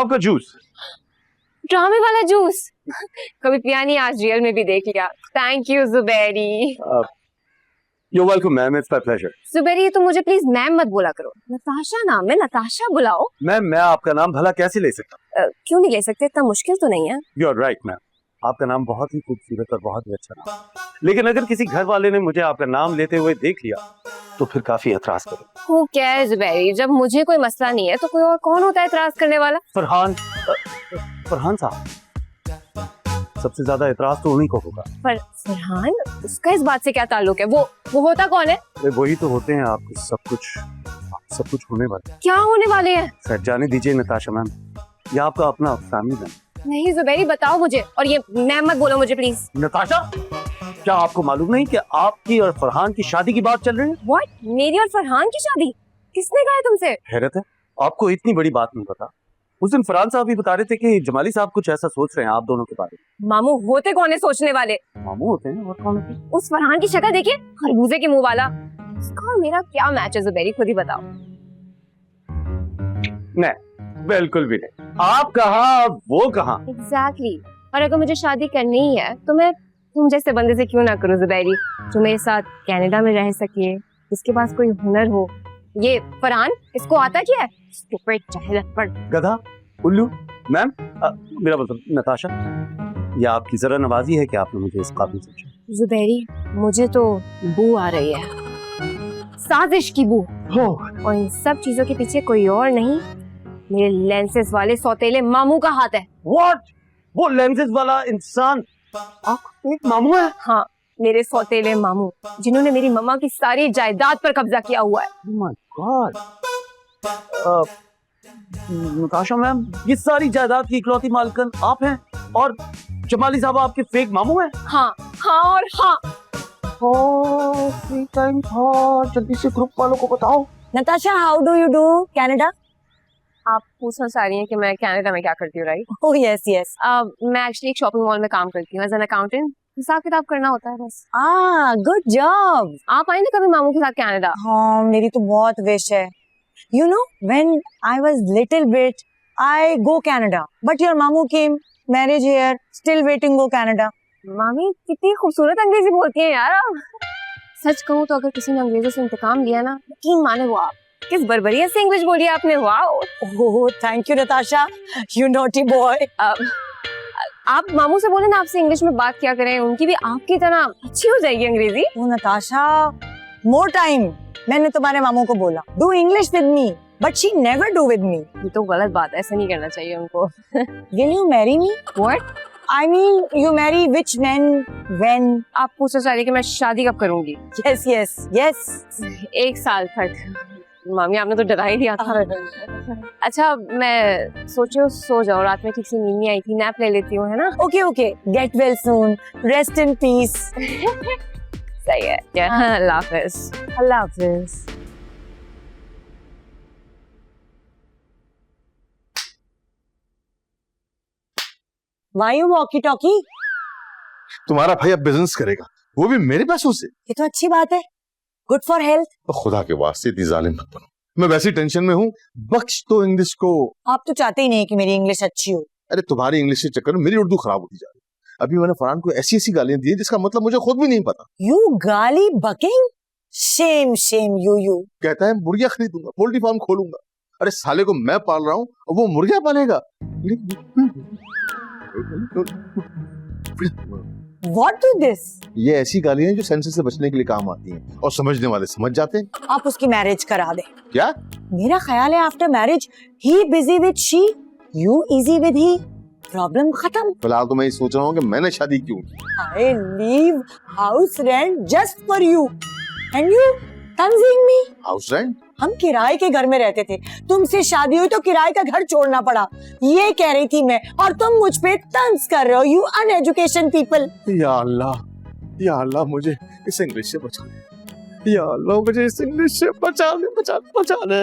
आपका जूस। ड्रामे वाला जूस कभी पिया नहीं, आज रियल में भी देख लिया। Thank you Zubairi. You're welcome, ma'am. It's my pleasure. Zubairi तो मुझे प्लीज मैम मत बोला करो, नताशा नाम है, नताशा बुलाओ। मैम मैं आपका नाम भला कैसे ले सकता हूँ? क्यों नहीं ले सकते, इतना मुश्किल तो नहीं है। You're right, ma'am. आपका नाम बहुत ही खूबसूरत और बहुत ही अच्छा नाम, लेकिन अगर किसी घर वाले ने मुझे आपका नाम लेते हुए देख लिया तो फिर काफी एतराज करें। वो क्या है जुबैरी, जब मुझे कोई मसला नहीं है तो कोई और कौन होता है एतराज करने वाला? फरहान साहब, सबसे ज्यादा एतराज तो उन्हीं को होगा। पर फरहान, उसका इस बात से क्या ताल्लुक है? वो होता कौन है? वही तो होते हैं आपको सब कुछ होने वाले। क्या होने वाले हैं? सर जाने दीजिए नताशा मैम, ये आपका अपना फैमिली मैम। नहीं जुबैरी बताओ मुझे, और ये मैम मत बोलो मुझे प्लीज। नताशा, क्या आपको मालूम नहीं कि आपकी और फरहान की शादी की बात चल रही है? व्हाट? मेरी और फरहान की शादी? किसने कहा है तुमसे? हैरत है, आपको इतनी बड़ी बात नहीं पता। उस दिन फरहान साहब भी बता रहे थे कि जमाली साहब कुछ ऐसा सोच रहे हैं आप दोनों के बारे में। मामू होते कौन है सोचने वाले? मामू होते हैं और कौन होते हैं? उस फरहान की शक्ल देखिए, खरबूजे के मुंह वाला। उसका और मेरा क्या मैच है जुबैरी, खुद ही बताओ। नहीं, बिल्कुल भी नहीं। आप कहाँ वो कहाँ? एग्जैक्टली। और अगर मुझे शादी करनी ही है तो मैं तुम जैसे बंदे से क्यों ना करूं जुबैरी, जो मेरे साथ कनाडा में रह सके, जिसके पास कोई हुनर हो। ये फरहान, इसको आता क्या है? स्टूपिड जाहिलपड़, गधा, उल्लू। मैम मेरा मतलब नताशा, ये आपकी जरा नवाजी है कि आपने मुझे इस काबिल सोचा। जुबैरी मुझे तो बू आ रही है, साजिश की बू। और इन सब चीजों के पीछे कोई और नहीं, मेरे लेंसेज वाले सौतेले मामू का हाथ है। What? वो लेंसेज वाला इंसान आपका एक मामू है? हाँ, मेरे सौतेले मामू, जिन्होंने मेरी मम्मा की सारी जायदाद पर कब्जा किया हुआ है। Oh my God. Natasha ma'am, ये सारी जायदाद की इकलौती मालकिन आप हैं और जमाली साहब आपके फेक मामू हैं? हाँ हाँ और हाँ। फ्री टाइम था, जल्दी से ग्रुप वालों को बताओ। Natasha, how do you do Canada? आप पूछना चाह रही हैं कि मैं कनाडा में क्या करती हूँ, राइट? Oh yes yes. मैं एक्चुअली एक शॉपिंग मॉल में काम करती हूँ एज एन अकाउंटेंट। हिसाब किताब करना होता है बस। Good job. आप आए ना कभी मामू के साथ कनाडा? हाँ, मेरी तो बहुत विश है। You know, when I was little bit, I go Canada, but your mamu came, marriage here, still waiting go Canada. मामी कितनी खूबसूरत अंग्रेजी बोलती हैं यार आप। सच कहूँ तो अगर किसी ने अंग्रेजों से इंतकाम लिया ना, यकीन माने वो आप। किस बर्बरियत से इंग्लिश बोली आपने, wow. Oh, thank you, Natasha. You naughty boy. आप मामू से बोले ना आपसे इंग्लिश में बात किया करें, उनकी भी आपकी तरह अच्छी हो जाएगी अंग्रेजी। Oh, Natasha, more time. मैंने तुम्हारे मामू को बोला, do English with me, but she never do with me. ये तो गलत बात है, ऐसा नहीं करना चाहिए उनको। Will you marry me? What? I mean, you marry which man, when? आप पूछना चाह रही कि मैं शादी कब करूंगी? Yes, yes, yes. 1 साल तक। मामी आपने तो डरा ही दिया था। अच्छा, मैं सोचो सो जाओ, रात में ठीक से नींद नहीं आई थी, नैप ले लेती हूँ, है ना? Okay, okay. Get well soon. Rest in peace. सही है। अल्लाह हाफिज। अल्लाह हाफिज। Why you walkie talkie? तुम्हारा भाई अब बिजनेस करेगा, वो भी मेरे पैसों से। ये तो अच्छी बात है, गुड फॉर हेल्थ। तो खुदा के वास्ते इतनी जालिम मत बनो, मैं वैसी टेंशन में हूँ, बख्श तो इंग्लिश को। आप तो चाहते ही नहीं कि मेरी इंग्लिश अच्छी हो। अरे तुम्हारी इंग्लिश के चक्कर में मेरी उर्दू खराब होती जा रही है। अभी मैंने फरहान को ऐसी ऐसी गालियां दी जिसका मतलब मुझे खुद भी नहीं पता। यू गाली बकिंग, शेम शेम यू। कहता है मुर्गिया खरीदूंगा, पोल्ट्री फार्म खोलूंगा। अरे साले को मैं पाल रहा हूँ और वो मुर्गिया पालेगा। What do this? ये ऐसी गालियां हैं जो सेंसर से बचने के लिए काम आती हैं और समझने वाले समझ जाते हैं। आप उसकी मैरिज करा दें। क्या? मेरा ख्याल है after marriage he busy with she, you easy with he, problem खत्म। फिलहाल तो मैं ये सोच रहा हूँ कि मैंने शादी क्यों की। I leave house rent just for you and you Tanzeem me. House rent? हम किराए के घर में रहते थे, तुमसे शादी हुई तो किराए का घर छोड़ना पड़ा, ये कह रही थी मैं, और तुम मुझ पे तंज कर रहे हो, यू अनएजुकेशन पीपल। या अल्लाह मुझे इस इंग्लिश से बचा ले, या अल्लाह मुझे इस इंग्लिश से बचा ले।